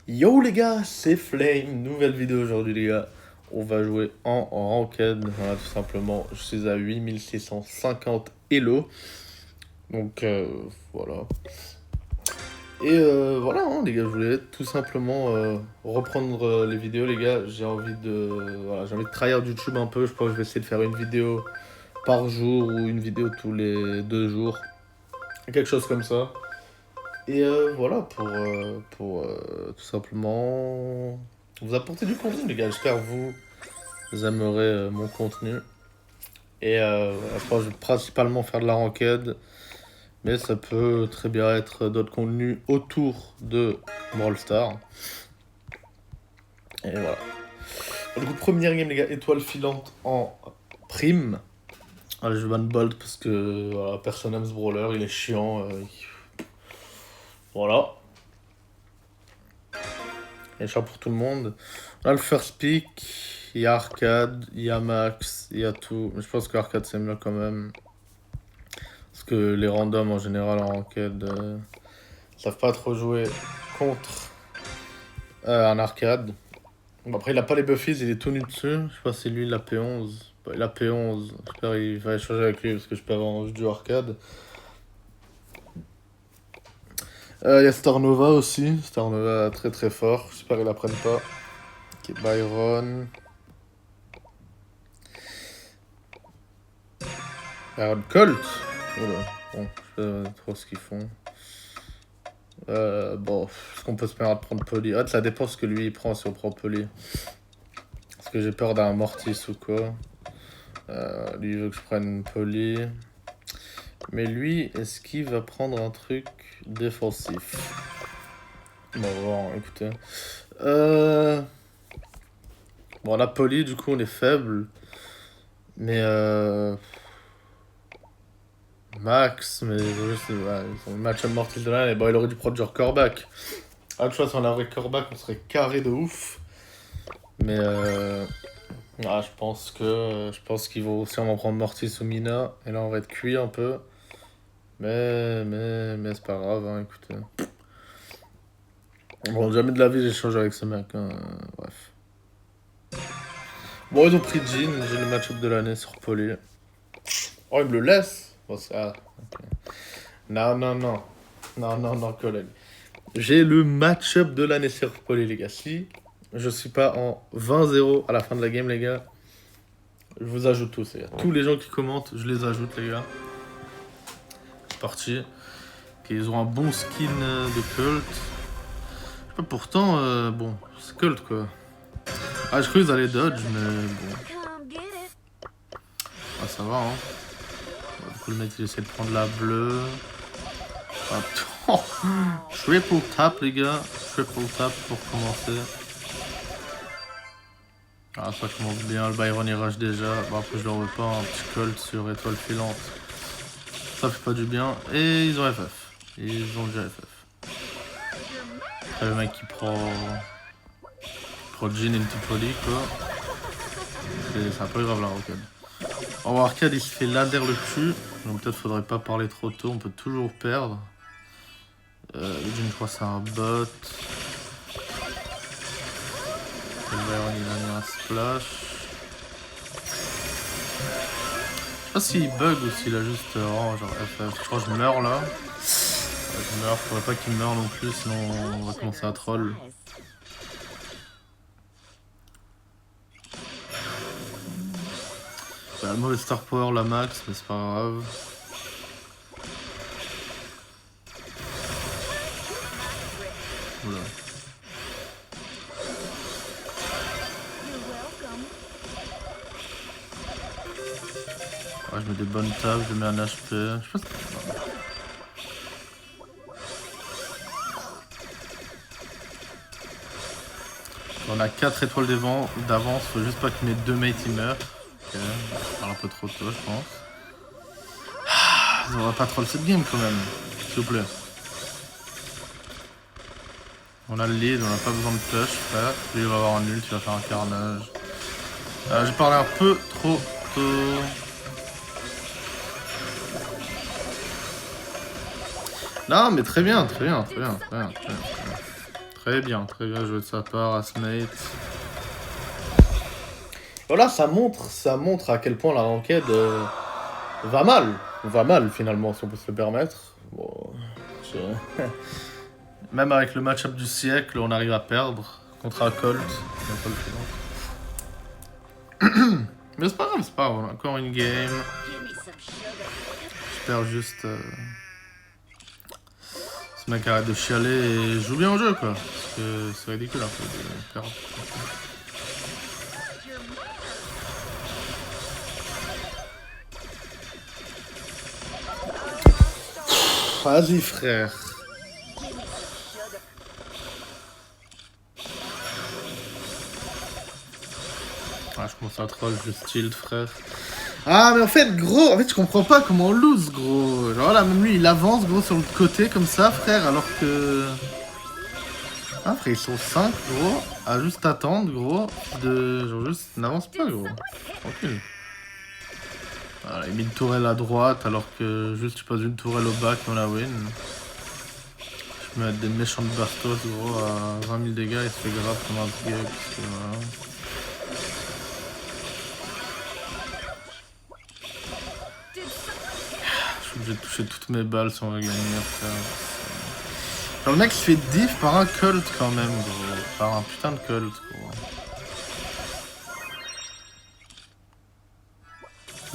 Yo les gars, c'est Flame, nouvelle vidéo aujourd'hui les gars. On va jouer en ranked, voilà, tout simplement. Je suis à 8650 Elo. Donc voilà. Et voilà hein, les gars, je voulais tout simplement reprendre les vidéos les gars. J'ai envie de tryhard YouTube un peu. Je pense que je vais essayer de faire une vidéo par jour ou une vidéo tous les 2 jours. Quelque chose comme ça. Et voilà, tout simplement vous apporter du contenu, les gars. J'espère que vous aimerez mon contenu. Et voilà, je pense que je vais principalement faire de la ranked, mais ça peut très bien être d'autres contenus autour de Brawl Stars. Et voilà. Du coup, première game, les gars, étoile filante en prime. Allez, je ban Bolt parce que voilà, personne n'aime ce brawler, il est chiant. Voilà. Il y a cher pour tout le monde. Là, le first pick, il y a Arcade, il y a Max, il y a tout. Mais je pense que Arcade c'est mieux quand même. Parce que les randoms en général en ranked savent pas trop jouer contre un Arcade. Bon, après, il a pas les buffies, il est tout nu dessus. Je sais pas si lui il a P11. Bah, il a P11. J'espère qu'il va échanger avec lui parce que je peux avoir un du Arcade. Il y a Starnova aussi. Starnova très très fort. J'espère qu'ils la prennent pas. Ok, Byron. Colt. Oula. Bon, je sais pas trop ce qu'ils font. Bon, est-ce qu'on peut se permettre de prendre Poli? Ah, ça dépend ce que lui il prend si on prend Poli. Parce que j'ai peur d'un Mortis ou quoi. Lui il veut que je prenne Poli. Mais lui, est-ce qu'il va prendre un truc défensif? Bon, on va voir, écoutez. Bon, la Poli, du coup, on est faible. Mais Max, mais juste, ouais, ils ont le match-up Mortis de là, et bon, il aurait dû prendre genre Corbac. Ah, tu vois, si on avait Corbac, on serait carré de ouf. Mais je pense qu'ils vont sûrement prendre Mortis ou Mina. Et là, on va être cuit un peu. Mais c'est pas grave, hein, écoutez. Bon, jamais de la vie, j'échange avec ce mec. Hein, bref. Bon, ils ont pris Jean. J'ai le match-up de l'année sur Poly. Oh, il me le laisse. Bon, ça. Okay. Non, collègue. J'ai le match-up de l'année sur Poly, les gars. Si je suis pas en 20-0 à la fin de la game, les gars, je vous ajoute tous, les gars. Tous les gens qui commentent, je les ajoute, les gars. C'est parti. Ok, ils ont un bon skin de Colt. Je sais pas, pourtant, bon, c'est Colt, quoi. Ah, je crois qu'ils allaient dodge, mais bon. Ah, ça va, hein. Bon, du coup, le mec, il essaie de prendre la bleue. Attends. Triple tap, les gars. Triple tap pour commencer. Ah, ça commence bien. Le Byron, il rush déjà. Bon, après, je le veux pas. Un petit Colt sur étoile filante. Ça fait pas du bien. Et ils ont FF. Ils ont déjà FF. Après, le mec qui prend Jean et une petite folie, quoi. C'est un peu grave la roquette. En arcade, il se fait ladder le cul. Donc peut-être faudrait pas parler trop tôt. On peut toujours perdre. Jean, je crois c'est un bot. Le Byron, il a mis un splash. Je sais pas s'il bug ou s'il a juste genre FF. Je crois que je meurs là. Je meurs, faudrait pas qu'il meure non plus, sinon on va commencer à troll. Bah, mauvais star power la max, mais c'est pas grave. Oula. Ouais, je mets des bonnes tables, je mets un HP. Je sais pas si... On a 4 étoiles d'avance, faut juste pas que mes deux mates ils meurent. Ok, je parle un peu trop tôt, je pense. Ah, on va pas troll cette game quand même, s'il vous plaît. On a le lead, on a pas besoin de push, frère. Lui il va avoir un ult, il va faire un carnage. J'ai parlé un peu trop tôt. Non mais très bien. Très très bien joué de sa part, Asmate. Voilà, ça montre à quel point la ranked va mal finalement, si on peut se le permettre. Bon, même avec le match-up du siècle, on arrive à perdre contre un Colt. Mais c'est pas grave, on a encore une game. J'espère juste... ce mec arrête de chialer et joue bien au jeu, quoi. Parce que c'est ridicule un peu de perdre. Vas-y, frère. Ah, je commence à troll, je tilt, frère. Ah, mais en fait, gros, je comprends pas comment on lose, gros. Genre là, même lui, il avance, gros, sur le côté, comme ça, frère, alors que... Ah, frère, ils sont 5, gros, à juste attendre, gros, de... Genre, juste, n'avance pas, gros. Tranquille. Voilà, il met une tourelle à droite, alors que juste, tu passes une tourelle au back, on la win. Je peux mettre des méchantes bastos, gros, à 20 000 dégâts, il se fait grave comme un gag, parce que voilà... J'ai touché toutes mes balles si on veut gagner, frère. Genre, le mec se fait diff par un Colt quand même, gros. Par un putain de Colt, gros.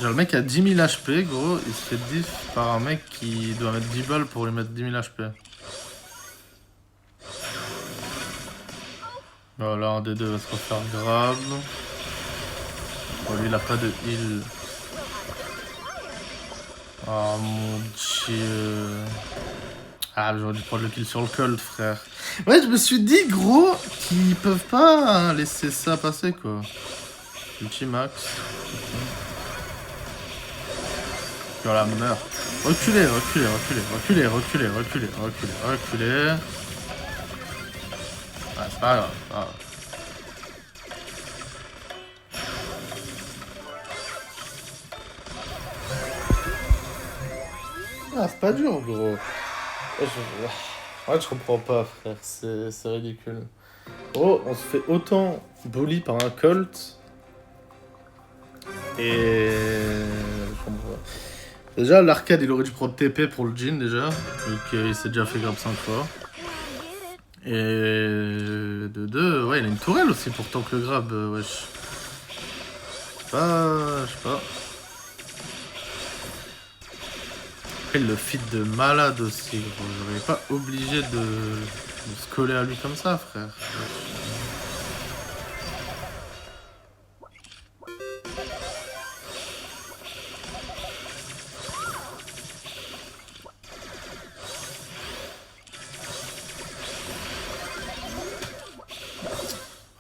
Genre, le mec a 10 000 HP, gros. Il se fait diff par un mec qui doit mettre 10 balles pour lui mettre 10 000 HP. Voilà, un des deux va se refaire grave. Bon, lui, il a pas de heal. Oh mon dieu. Ah, j'aurais dû prendre le kill sur le Colt, frère. Ouais, je me suis dit, gros, qu'ils peuvent pas laisser ça passer, quoi. Ultimax. Voilà, meurt. Reculez. Ah, c'est pas grave, Ah, c'est pas dur, gros. Ouais, je comprends pas, frère. C'est ridicule. Oh, on se fait autant bully par un Colt. Et... Je comprends pas. Déjà, l'arcade, il aurait dû prendre TP pour le Jhin, déjà. Donc, il s'est déjà fait grab 5 fois. Et... De 2, ouais, il a une tourelle aussi pour tank le grab, wesh. Je sais pas. Après, il le fit de malade aussi, gros. J'aurais pas obligé de se coller à lui comme ça, frère.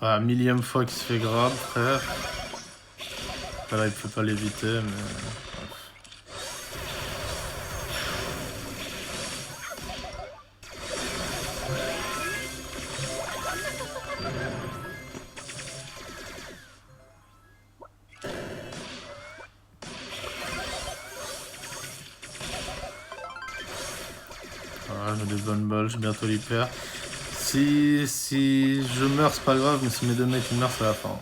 Ah, millième fois qu'il se fait grab, frère. Après, là, il peut pas l'éviter, mais... Voilà, j'ai des bonnes balles, j'ai bientôt l'hyper. Si je meurs, c'est pas grave, mais si mes deux mecs ils meurent, c'est la fin.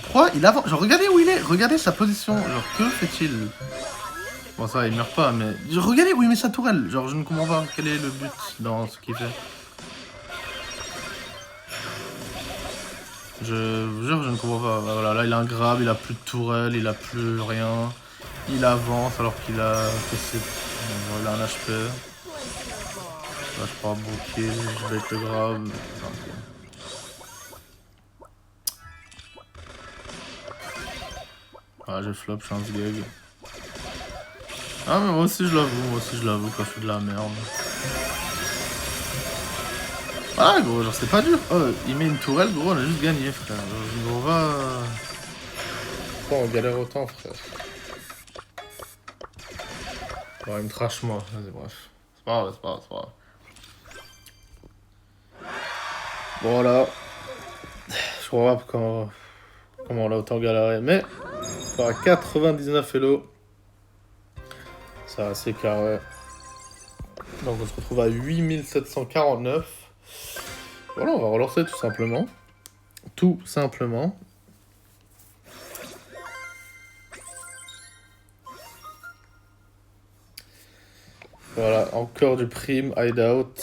Pourquoi il avance? Genre, regardez où il est, regardez sa position. Genre, que fait-il? Bon, ça, il meurt pas, mais. Regardez où il met sa tourelle. Genre, je ne comprends pas quel est le but dans ce qu'il fait. Je vous jure, je ne comprends pas. Voilà, là, il a un grab, il a plus de tourelle, il a plus rien. Il avance alors qu'il a. Il a un HP. Là, je prends un bon kill, je vais avec le grab. Ah, j'ai flop, je suis un gag. Ah, mais moi aussi je l'avoue quand je fais de la merde. Ah, gros, genre c'est pas dur. Oh, il met une tourelle, gros, on a juste gagné, frère. Je ne vois pas. Pourquoi on galère autant, frère? Bon, il me trash moi, vas-y, bref. C'est pas grave. Voilà. Je comprends pas comment on a autant galéré, mais on a 99 Elo. Ça, c'est carré. Donc on se retrouve à 8749. Voilà, on va relancer tout simplement. Tout simplement. Voilà, encore du prime, hideout.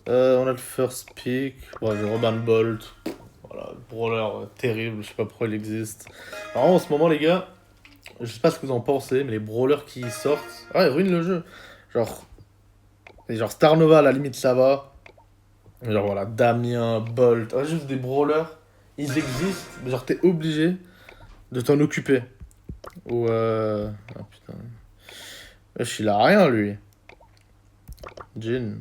On a le first pick. Bon, j'ai Robin Bolt. Voilà, le brawler terrible, je sais pas pourquoi il existe. Alors en ce moment, les gars, je sais pas ce que vous en pensez, mais les brawlers qui sortent, ah, ils ruinent le jeu. Genre, Star Nova, à la limite, ça va. Genre voilà, Damien, Bolt, ah, juste des brawlers, ils existent, mais genre t'es obligé de t'en occuper. Ou ah putain. Wesh, il a rien lui. Jin.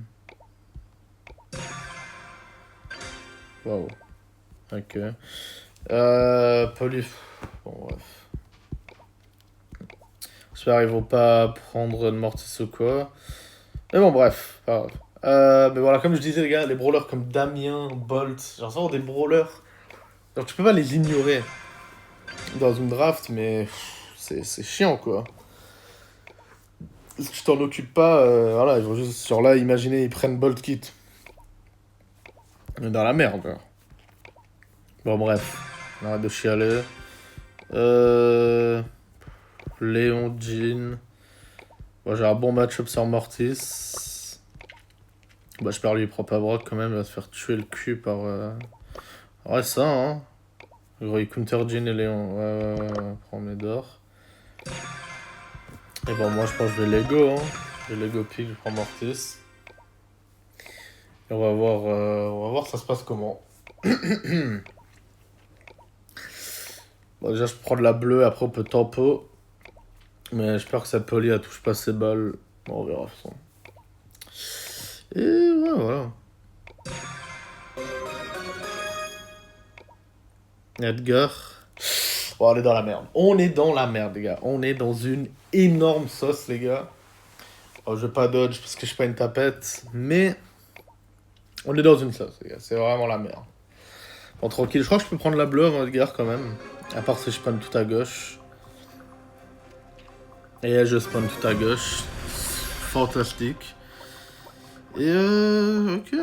Waouh. Ok. Poly. Bon, bref. J'espère qu'ils vont pas prendre de Mortis ou quoi. Mais bon, bref, pas grave. Mais voilà, comme je disais, les gars, les brawlers comme Damien, Bolt, genre ça, des brawlers. Genre, tu peux pas les ignorer dans une draft, mais c'est chiant quoi. Si tu t'en occupes pas, voilà, ils vont juste sur là, imaginez, ils prennent Bolt Kit. On est dans la merde. Hein. Bon, bref, on arrête de chialer. Léon, Jean. Bon, j'ai un bon match-up sur Mortis. Bah, j'espère lui, il prend pas Brock quand même, il va se faire tuer le cul par. Ouais, ça, hein. Gros, il counter Jean et Léon. Ouais, prends mes d'or. Et bon, moi, je pense que je vais Lego, hein. Je vais Lego pick, je prends Mortis. Et on va voir ça se passe comment. Bon, déjà, je prends de la bleue, après on peut tempo. Mais j'espère que cette poly, elle touche pas ses balles. Bon, on verra. De toute façon. Et ouais, voilà. Edgar. Bon, on est dans la merde. On est dans la merde, les gars. On est dans une énorme sauce, les gars. Oh, je vais pas dodge parce que je suis pas une tapette. Mais on est dans une sauce, les gars. C'est vraiment la merde. Bon, tranquille. Je crois que je peux prendre la bleue avant Edgar quand même. À part si je spawn tout à gauche. Et je spawn tout à gauche. Fantastique. Et ok.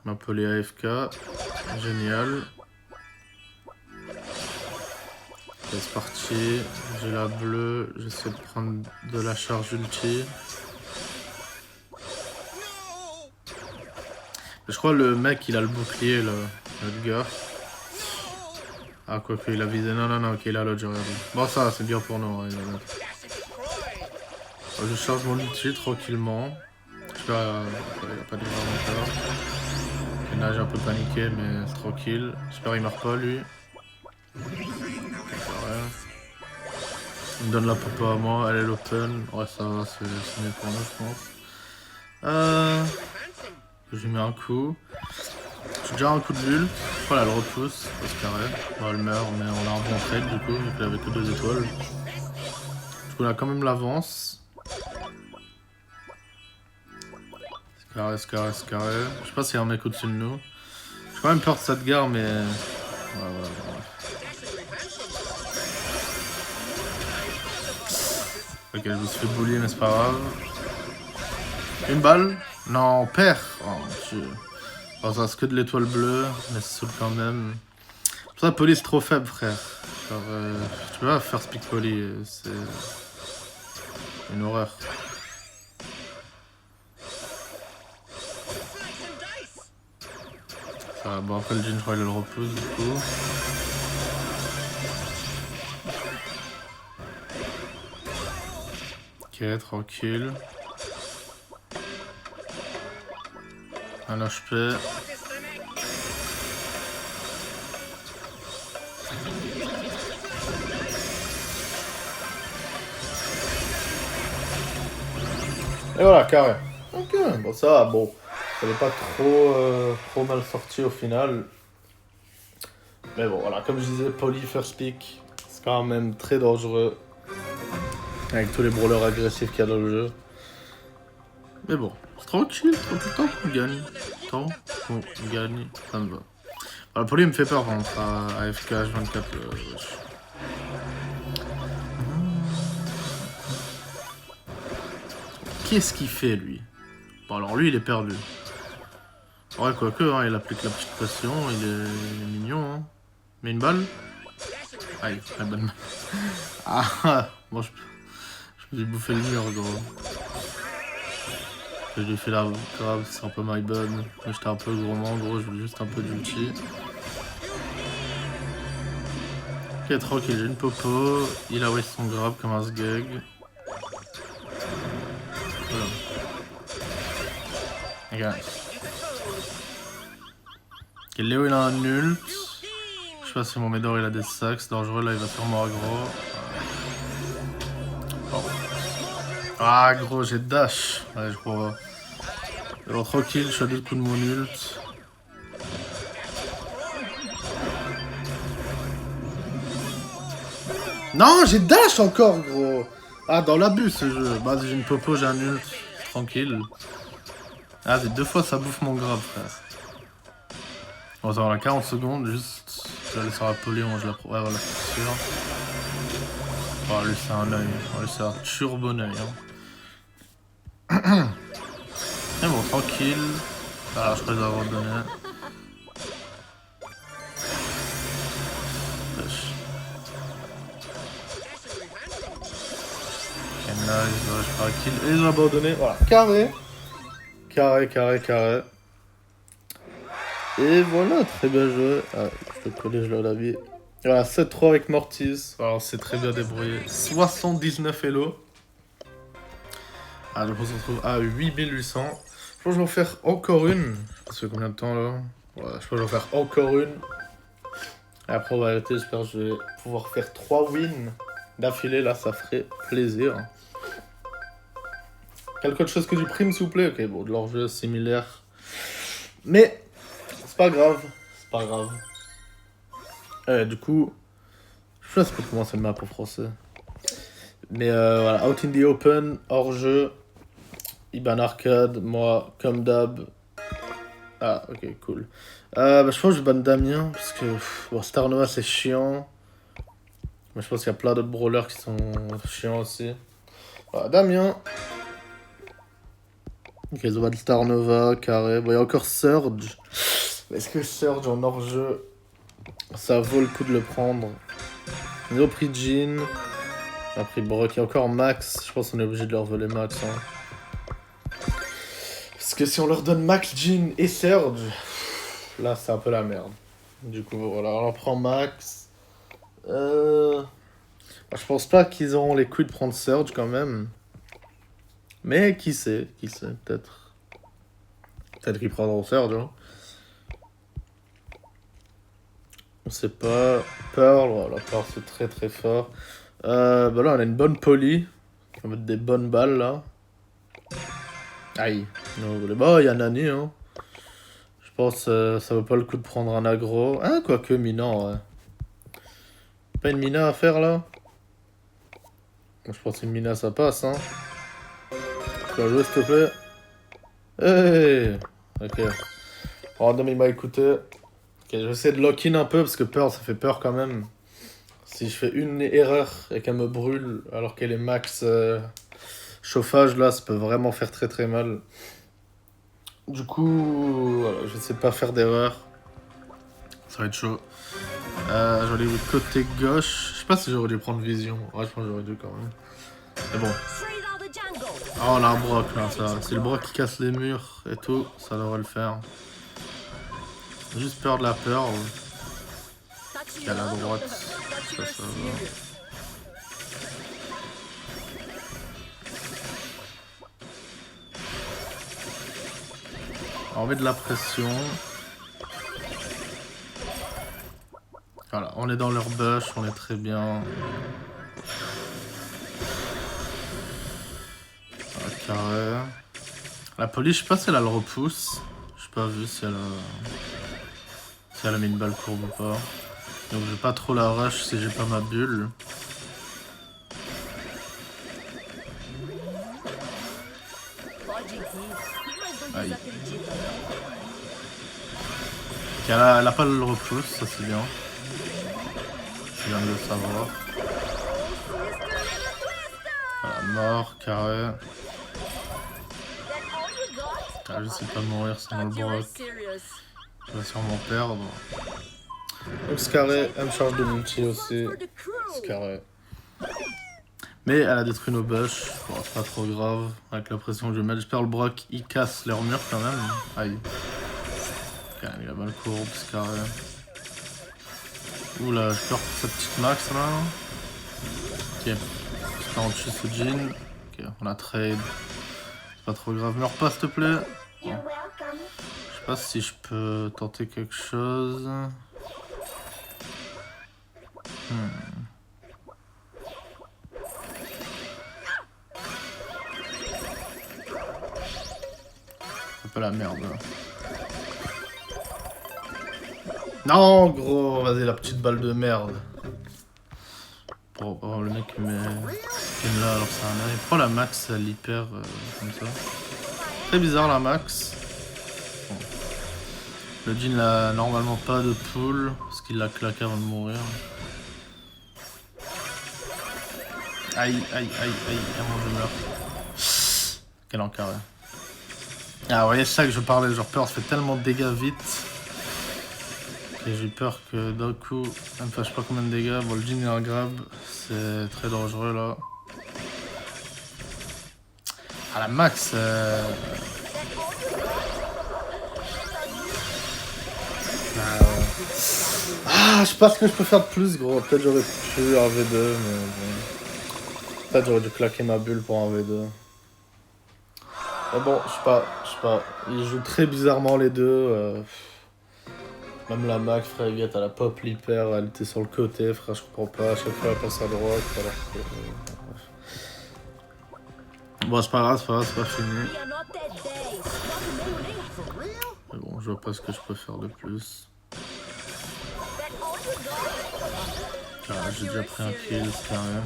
M'appeler AFK. Génial. C'est parti. J'ai la bleue. J'essaie de prendre de la charge ulti. Je crois le mec il a le bouclier là. Le gars. Ah quoi qu'il a visé. Non, ok il a l'autre, j'ai regardé. Bon ça c'est bien pour nous. Ouais, je charge mon ulti tranquillement. J'espère qu'il n'y a pas de grave encore. Là j'ai un peu paniqué mais c'est tranquille. J'espère qu'il meurt pas lui. Il me donne la popo à moi, elle est l'open. Ouais ça va, c'est mieux pour nous je pense. J'ai mis un coup. J'ai déjà un coup de bulle. Je crois qu'elle le repousse. Parce carré. Bon, elle meurt, mais on a un bon trade du coup, vu qu'il avait que 2 étoiles. Du coup, on a quand même l'avance. C'est carré. Je sais pas s'il y a un mec au-dessus de nous. J'ai quand même peur de cette gare, mais. Ouais. Ok, je me suis fait bully, mais c'est pas grave. Une balle. Non, on perd. Oh mon dieu. Alors, ça reste que de l'étoile bleue, mais c'est saoule quand même. Pour ça, Poly c'est trop faible, frère. Genre, tu peux pas faire speak Poly, c'est une horreur. Ça, bon, après le Jin, je crois qu'il le repousse du coup. Ok, tranquille. Un HP. Et voilà, carré. Ok, bon ça, bon, ça n'est pas trop mal sorti au final. Mais bon, voilà, comme je disais, Poly first pick, c'est quand même très dangereux. Avec tous les brawlers agressifs qu'il y a dans le jeu. Mais bon, c'est tranquille, tant qu'on gagne. Tant qu'on gagne, ça me va. Voilà, Poly me fait peur contre AFK H24. qu'est-ce qu'il fait, lui? Bon, alors lui, il est perdu. Ouais, quoique, hein, il applique la petite pression, il est mignon, hein. Mais une balle? Aïe, très bonne. Ah, moi, je me suis bouffé le mur, gros. Je lui ai fait la grave, c'est un peu my bad. J'étais un peu gourmand, gros, je voulais juste un peu d'ulti. Ok, tranquille, j'ai une popo. Il a waste son grab comme un sgeg. Voilà. Regarde. Ok, Léo il a un ult. Je sais pas si mon Médor il a des sacs, c'est dangereux, là il va sûrement aggro. Oh. Ah gros, j'ai dash. Ouais, je crois. Alors tranquille, je suis à 2 coups de mon ult. Non, j'ai dash encore, gros. Ah, dans l'abus ce jeu. Bah, j'ai une popo, j'ai un ult. Tranquille. Ah, c'est 2 fois ça bouffe mon grab, frère. Bon, attends, la 40 secondes, juste. Je vais aller sur la poly, moi je la pro. Ouais, voilà, c'est sûr. Oh, lui, c'est un œil. Oh, lui, c'est un turbo œil. Hein. Mais bon, tranquille. Ah, je peux les avoir donné. Nice, ouais, je ferai un kill. Et ils ont abandonné. Voilà, carré. Carré. Et voilà, très bien joué. Ah, je peux coller, je l'ai la vie. Voilà, 7-3 avec Mortis. Alors, c'est très bien débrouillé. 79 Elo. Ah, donc on se retrouve à 8800. Je pense que je vais en faire encore une. Ça fait combien de temps là? Ouais, je pense que je vais en faire encore une. Et après, on va arrêter. J'espère que je vais pouvoir faire 3 wins d'affilée. Là, ça ferait plaisir. Quelque autre chose que du prime, s'il vous plaît? Ok, bon, de l'enjeu similaire. Mais, c'est pas grave. Du coup, je sais pas si je peux commencer le map en français. Mais voilà, Out in the Open, hors-jeu, Iban Arcade, moi, comme d'hab. Ah, ok, cool. Je pense que je ban Damien, parce que bon, Star Nova c'est chiant. Mais je pense qu'il y a plein d'autres brawlers qui sont chiants aussi. Voilà, Damien. Ok, ils ont ban Star Nova, carré. Bon, il y a encore Surge. Est-ce que Surge en hors-jeu, ça vaut le coup de le prendre? Ils ont pris Jean. On a pris Brock. Il y a encore Max. Je pense qu'on est obligé de leur voler Max. Hein. Parce que si on leur donne Max, Jean et Surge, là c'est un peu la merde. Du coup, voilà, on prend Max. Je pense pas qu'ils auront les couilles de prendre Surge quand même. Mais qui sait, peut-être. Peut-être qu'ils prendront Surge. Hein. On sait pas. Pearl, voilà, Pearl c'est très très fort. Là on a une bonne poly. On va mettre des bonnes balles là. Aïe. Bon, il y a Nani, hein. Je pense ça vaut pas le coup de prendre un aggro. Ah, quoique Mina, ouais. Pas une Mina à faire là? Je pense qu'une Mina ça passe, hein. Tu vas jouer s'il te plaît? Hey. Ok. Random il m'a écouté. Ok, je vais essayer de lock-in un peu parce que peur, ça fait peur quand même. Si je fais une erreur et qu'elle me brûle alors qu'elle est max chauffage là, ça peut vraiment faire très très mal. Du coup, voilà, je sais pas faire d'erreur. Ça va être chaud. Je vais aller côté gauche. Je sais pas si j'aurais dû prendre vision. Ouais, je pense que j'aurais dû quand même. Mais bon. Ah, on a un Brock là, ça. C'est le Brock qui casse les murs et tout. Ça devrait le faire. J'ai juste peur de la peur. Qui est à la droite. Ça va. On met de la pression. Voilà, on est dans leur bush, on est très bien. Voilà, carré. La police, je sais pas si elle a le repousse. J'ai pas vu si elle a mis une balle courbe ou pas. Donc je vais pas trop la rush si j'ai pas ma bulle. Aïe. Ok, elle a pas le repousse, ça c'est bien. Je viens de le savoir. Voilà, mort, carré. Ah, j'essaie pas de mourir sinon le Brock. Je vais sûrement perdre. Donc Scarlet, elle me charge de multi aussi. Scarlet. Mais elle a détruit nos bush. Bon, c'est pas trop grave avec la pression que je vais mettre. J'espère le Brock il casse leur mur quand même. Aïe. Quand même, il a mal courbe, Scarlet. Oula, j'ai peur pour cette petite max là. Ok. J'espère en tuer ce Jhin. Ok, on a trade. C'est pas trop grave. Meurs pas s'il te plaît. Bon. Je sais pas si je peux tenter quelque chose. Un peu la merde là. Non gros, vas-y la petite balle de merde. Oh, le mec qui met là alors c'est un œil. Pourquoi la max elle hyper comme ça? Très bizarre la max. Bon. Le Jhin n'a normalement pas de pull parce qu'il l'a claqué avant de mourir. Aïe aïe aïe aïe, avant je meurs. Quel encart. Ah vous voyez, c'est ça que je parlais, genre peur fait tellement de dégâts vite. Et j'ai peur que d'un coup, elle me fasse pas combien de dégâts. Bon, le Jhin il a un grab, c'est très dangereux là. Ah la max Ah, je sais pas ce que je peux faire de plus gros. Peut-être j'aurais pu un V2, mais bon. Peut-être j'aurais dû claquer ma bulle pour un V2. Mais bon, je sais pas. Ils jouent très bizarrement les deux. Même la Mac, frère, Yvette, elle a pop l'hyper, elle était sur le côté, frère, je comprends pas. À chaque fois, elle passe à droite, alors que. Bon, c'est pas grave, c'est pas fini. Mais bon, je vois pas ce que je peux faire de plus. Ah, j'ai déjà pris un kill, c'est carré.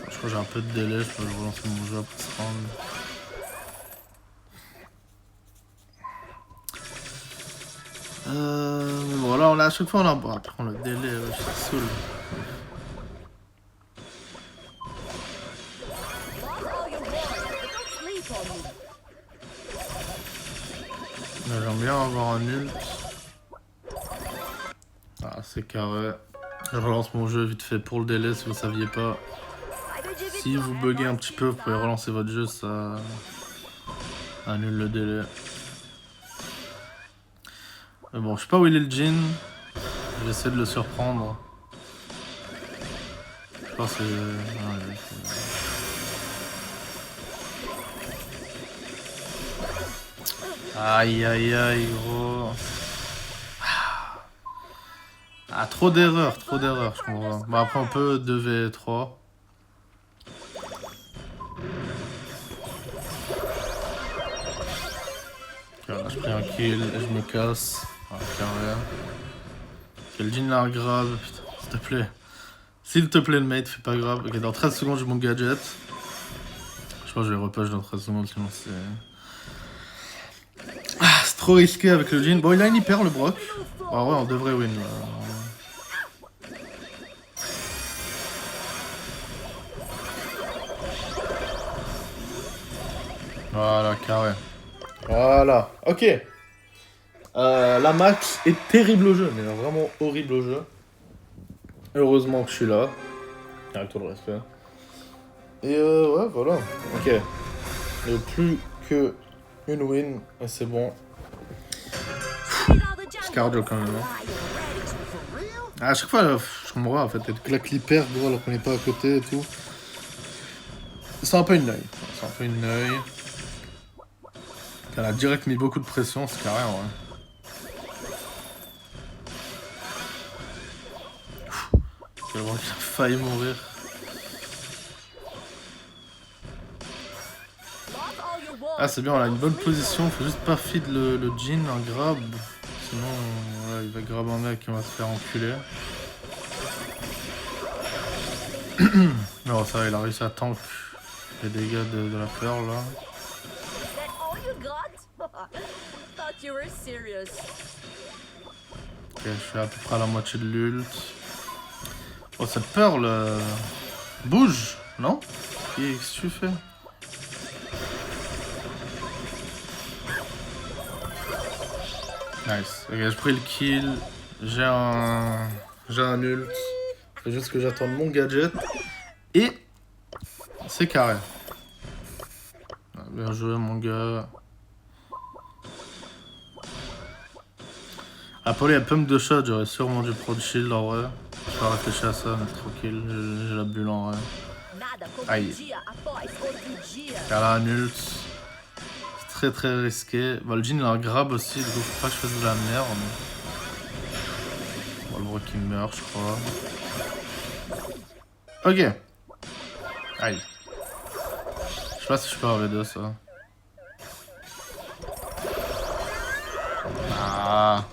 Je crois que j'ai un peu de délai, je peux relancer mon jeu après ce round. Mais bon, là, à chaque fois, on a. Bon, après, on a le délai, je suis saoul. J'aime bien avoir un ult. Ah, c'est carré. Je relance mon jeu vite fait pour le délai si vous saviez pas. Si vous buguez un petit peu, vous pouvez relancer votre jeu, ça annule le délai. Mais bon, je sais pas où il est le Jhin. J'essaie de le surprendre. Je pense que c'est... Aïe aïe aïe gros. Ah, trop d'erreurs, je comprends. Bon, après on peut 2v3. Là, je prends un kill et je me casse. Ah, carré. Quel Jhin là grave, putain, s'il te plaît. S'il te plaît le mate, fais pas grave. Ok, dans 13 secondes j'ai mon gadget. Je crois que je vais repush dans 13 secondes sinon c'est... Ah, c'est trop risqué avec le Jhin. Bon, il a une hyper le Brock. Ah ouais, on devrait win là. Voilà, carré. Voilà, ok. La max est terrible au jeu, mais vraiment horrible au jeu. Heureusement que je suis là. Avec tout le respect. Et ouais, voilà. Ok. Il n'y a plus que une win, et c'est bon. C'est cardio quand même. Hein. À chaque fois, je comprends en fait, elle claque l'hyper, gros, alors qu'on n'est pas à côté et tout. C'est un peu une œil. C'est un peu une œil. Elle a direct mis beaucoup de pression, c'est carré, ouais. Il a failli mourir. Ah, c'est bien, on a une bonne position, faut juste pas feed le Jhin, un grab. Sinon, voilà, il va grab un mec et on va se faire enculer. Non, ça va, il a réussi à tank les dégâts de la Pearl là. Ok, je suis à peu près à la moitié de l'ult. Oh, cette Pearl bouge, non? Qu'est-ce que tu fais? Nice. Ok, j'ai pris le kill. J'ai un ult. C'est juste que j'attends mon gadget. Et c'est carré. Bien joué, mon gars. Apollo, il y a pump de shot. J'aurais sûrement dû prendre shield en vrai. Je vais réfléchir à ça, mais tranquille. J'ai la bulle en vrai. Aïe. Elle a un ult. C'est très risqué. Bon, le Jhin il a un grab aussi. Du coup, faut pas que je fasse de la merde. Bon, le Brock il meurt, je crois. Ok. Aïe. Je sais pas si je peux avoir V2 ça. Ah.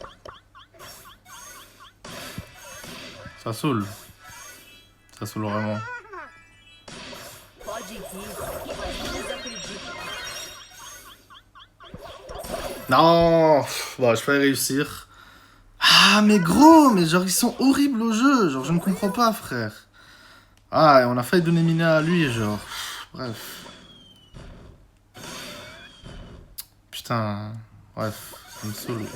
Ça saoule. Ça saoule vraiment. Non. Bon, je peux réussir. Ah, mais gros, mais genre ils sont horribles au jeu. Genre je ne comprends pas, frère. Ah, et on a failli donner Mina à lui, genre. Bref. Putain. Bref, ça me saoule.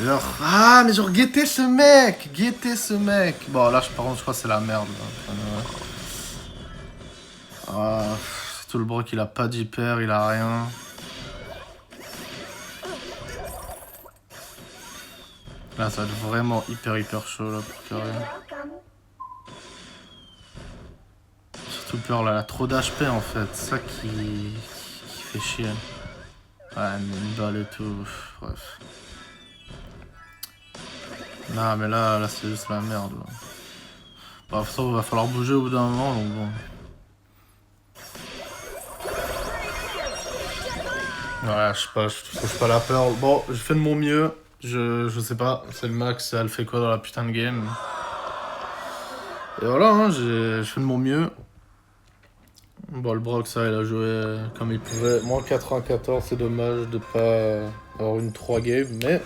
Genre, ah, mais genre, guettez ce mec! Guettez ce mec! Bon, là, par contre, je crois que c'est la merde. Là. Ah, c'est tout le Brock, il a pas d'hyper, il a rien. Là, ça va être vraiment hyper chaud, là, pour carré. Surtout Pearl, elle a trop d'HP, en fait. C'est ça qui fait chier. Ouais, mais une balle et tout. Bref. Non, mais là c'est juste la merde. Là. Bah, ça, va falloir bouger au bout d'un moment, donc bon. Ouais, je sais pas, je touche pas la peur. Bon, j'ai fait de mon mieux. Je sais pas, c'est le max, elle fait quoi dans la putain de game. Et voilà, hein, j'ai fait de mon mieux. Bon, le Brock, ça, il a joué comme il pouvait. Moins 94, c'est dommage de pas avoir une 3 game, mais...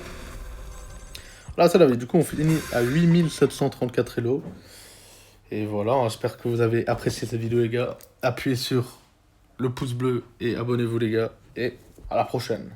Là, c'est la vie. Du coup, on finit à 8734 Elo. Et voilà, j'espère que vous avez apprécié cette vidéo, les gars. Appuyez sur le pouce bleu et abonnez-vous, les gars. Et à la prochaine.